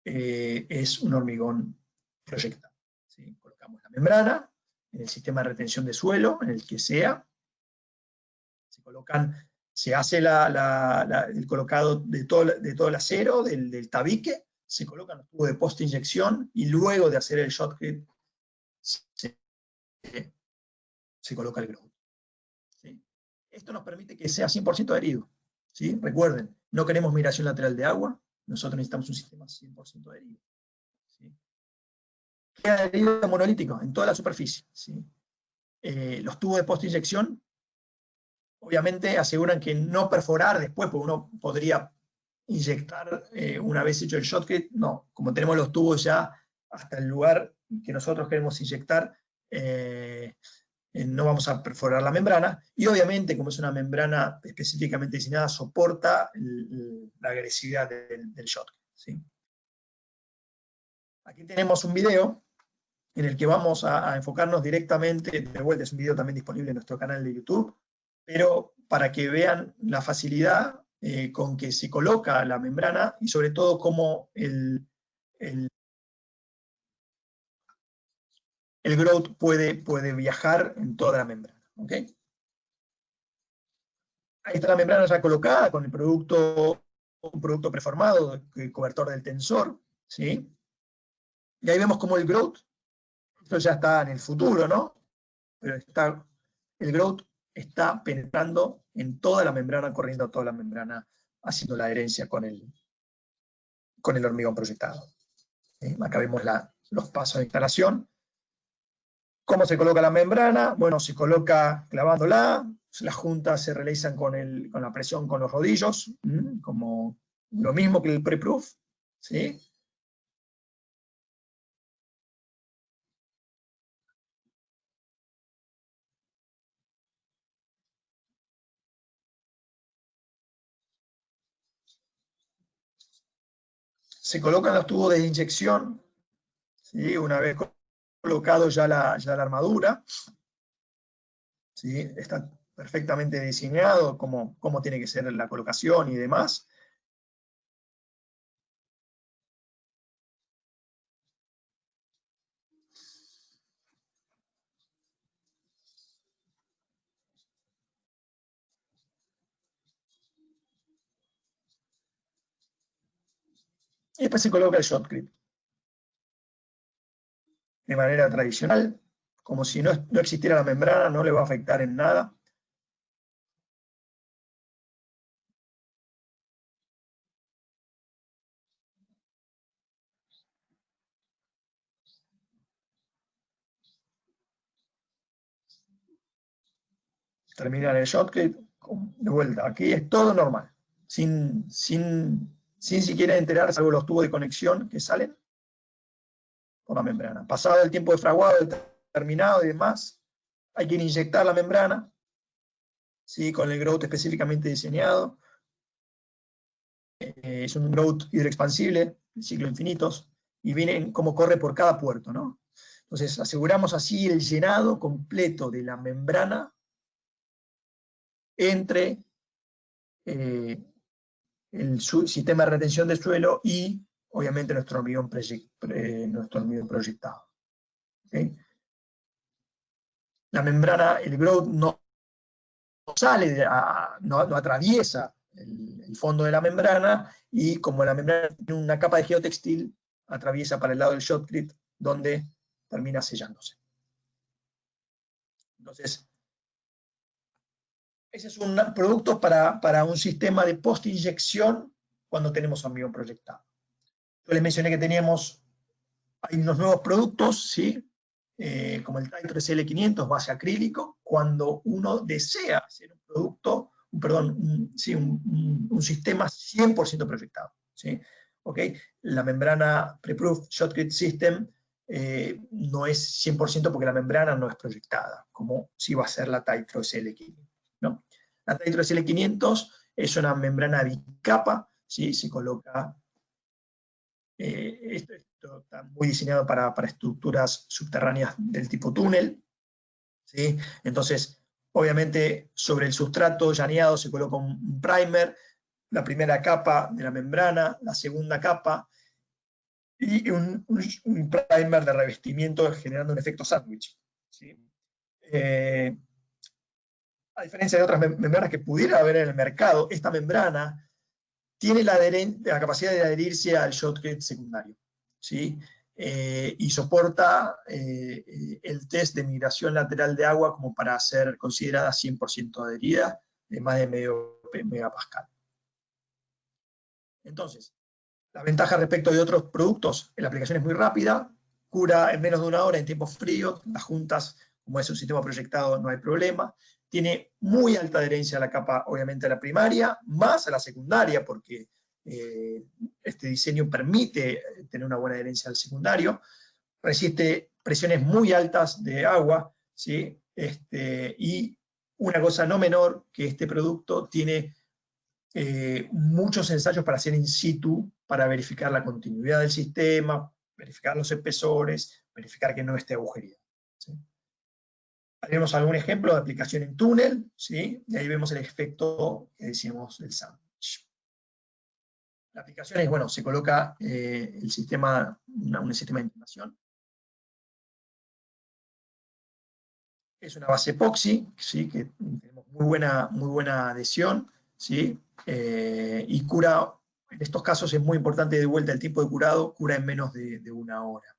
es un hormigón proyectado, ¿sí? Colocamos la membrana en el sistema de retención de suelo, en el que sea, se hace el colocado de todo el acero, del tabique, se colocan los tubos de postinyección y luego de hacer el shotcrete se coloca el grout. ¿Sí? Esto nos permite que sea 100% adherido. ¿Sí? Recuerden, no queremos migración lateral de agua, nosotros necesitamos un sistema 100% adherido. ¿Sí? Queda adherido monolítico en toda la superficie. ¿Sí? Los tubos de postinyección obviamente aseguran que no perforar después, porque uno podría inyectar una vez hecho el shotcrete. No, como tenemos los tubos ya hasta el lugar que nosotros queremos inyectar, no vamos a perforar la membrana, y obviamente, como es una membrana específicamente diseñada, soporta la agresividad del shotcrete. ¿Sí? Aquí tenemos un video en el que vamos a enfocarnos directamente, de vuelta es un video también disponible en nuestro canal de YouTube, pero para que vean la facilidad con que se coloca la membrana, y sobre todo cómo el grout puede viajar en toda la membrana. ¿Okay? Ahí está la membrana ya colocada con un producto preformado, el cobertor del tensor, ¿sí? Y ahí vemos como el grout, esto ya está en el futuro, ¿no? Pero el grout está penetrando en toda la membrana, corriendo toda la membrana, haciendo la adherencia con el hormigón proyectado. ¿Sí? Acá vemos los pasos de instalación. ¿Cómo se coloca la membrana? Bueno, se coloca clavándola, las juntas se realizan con la presión con los rodillos, como lo mismo que el pre-proof, ¿sí? Se colocan los tubos de inyección, ¿sí? Una vez colocado ya la armadura, ¿sí? Está perfectamente diseñado cómo tiene que ser la colocación y demás. Y después se coloca el shotcrete de manera tradicional, como si no existiera la membrana, no le va a afectar en nada. Terminan el shotcrete, de vuelta. Aquí es todo normal, sin siquiera enterarse, salvo los tubos de conexión que salen por la membrana. Pasado el tiempo de fraguado, terminado y demás, hay que inyectar la membrana, ¿sí? Con el grout específicamente diseñado. Es un grout hidroexpansible, de ciclo infinitos, y vienen como corre por cada puerto, ¿no? Entonces aseguramos así el llenado completo de la membrana entre el sistema de retención de suelo y, obviamente, nuestro hormigón proyectado. ¿Okay? La membrana, el grout no sale, no atraviesa el fondo de la membrana, y como la membrana tiene una capa de geotextil, atraviesa para el lado del shotcrete, donde termina sellándose. Entonces, ese es un producto para un sistema de post-inyección cuando tenemos hormigón proyectado. Yo les mencioné que hay unos nuevos productos, ¿sí? Como el Titro SL500, base acrílico, cuando uno desea hacer un producto, un sistema 100% proyectado, ¿sí? ¿ok? La membrana Pre-Proof Shotcrete System no es 100% porque la membrana no es proyectada, como sí va a ser la Titro SL500, ¿no? La Titro SL500 es una membrana bicapa, ¿sí? Se coloca, esto está muy diseñado para estructuras subterráneas del tipo túnel, ¿sí? Entonces, obviamente, sobre el sustrato llaneado se coloca un primer, la primera capa de la membrana, la segunda capa, y un primer de revestimiento generando un efecto sándwich, ¿sí? A diferencia de otras membranas que pudiera haber en el mercado, esta membrana tiene la capacidad de adherirse al shotcrete secundario, ¿sí? Y soporta el test de migración lateral de agua como para ser considerada 100% adherida, de más de medio megapascal. Entonces, la ventaja respecto de otros productos, la aplicación es muy rápida, cura en menos de una hora en tiempos fríos, las juntas, como es un sistema proyectado, no hay problema. Tiene muy alta adherencia a la capa, obviamente, a la primaria, más a la secundaria, porque este diseño permite tener una buena adherencia al secundario. Resiste presiones muy altas de agua, ¿sí? Y una cosa no menor, que este producto tiene muchos ensayos para hacer in situ, para verificar la continuidad del sistema, verificar los espesores, verificar que no esté agujereado, ¿sí? Haremos algún ejemplo de aplicación en túnel, ¿sí? Y ahí vemos el efecto que decíamos del sándwich. La aplicación es, bueno, se coloca el sistema, un sistema de integración. Es una base epoxi, ¿sí? Que tenemos muy buena adhesión, ¿sí? Y cura, en estos casos es muy importante de vuelta el tiempo de curado, cura en menos de una hora.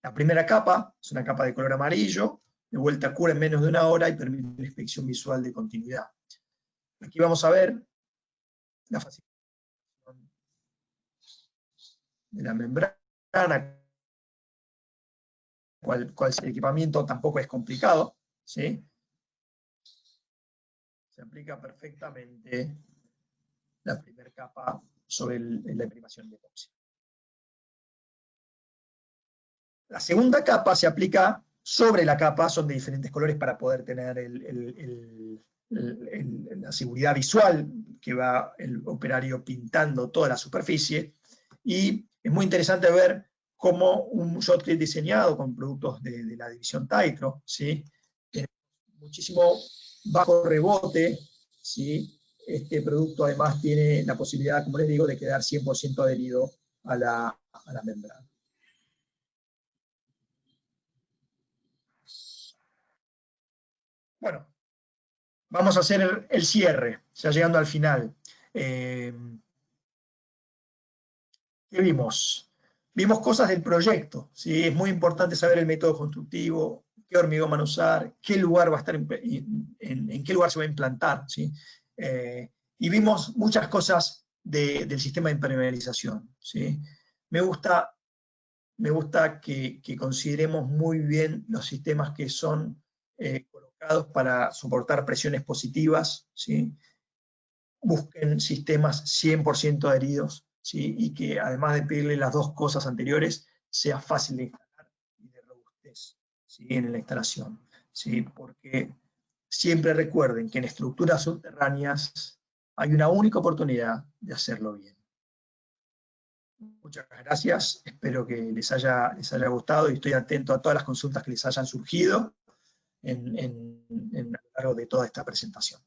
La primera capa es una capa de color amarillo, de vuelta cura en menos de una hora y permite una inspección visual de continuidad. Aquí vamos a ver la facilitación de la membrana, cual el equipamiento tampoco es complicado, ¿sí? Se aplica perfectamente la primera capa sobre la imprimación de epoxi. La segunda capa se aplica sobre la capa, son de diferentes colores para poder tener la seguridad visual que va el operario pintando toda la superficie. Y es muy interesante ver cómo un shotcrete diseñado con productos de la división Titro, ¿sí? Tiene muchísimo bajo rebote, ¿sí? Este producto además tiene la posibilidad, como les digo, de quedar 100% adherido a la membrana. Bueno, vamos a hacer el cierre, ya llegando al final. ¿Qué vimos? Vimos cosas del proyecto, ¿sí? Es muy importante saber el método constructivo, qué hormigón van a usar, qué lugar va a estar en qué lugar se va a implantar, ¿sí? Y vimos muchas cosas del sistema de impermeabilización, ¿sí? Me gusta que consideremos muy bien los sistemas que son colocados para soportar presiones positivas, ¿sí? Busquen sistemas 100% adheridos, ¿sí? Y que además de pedirle las dos cosas anteriores, sea fácil de instalar y de robustez, ¿sí? En la instalación, ¿sí? Porque siempre recuerden que en estructuras subterráneas hay una única oportunidad de hacerlo bien. Muchas gracias, espero que les haya gustado y estoy atento a todas las consultas que les hayan surgido a lo largo de toda esta presentación.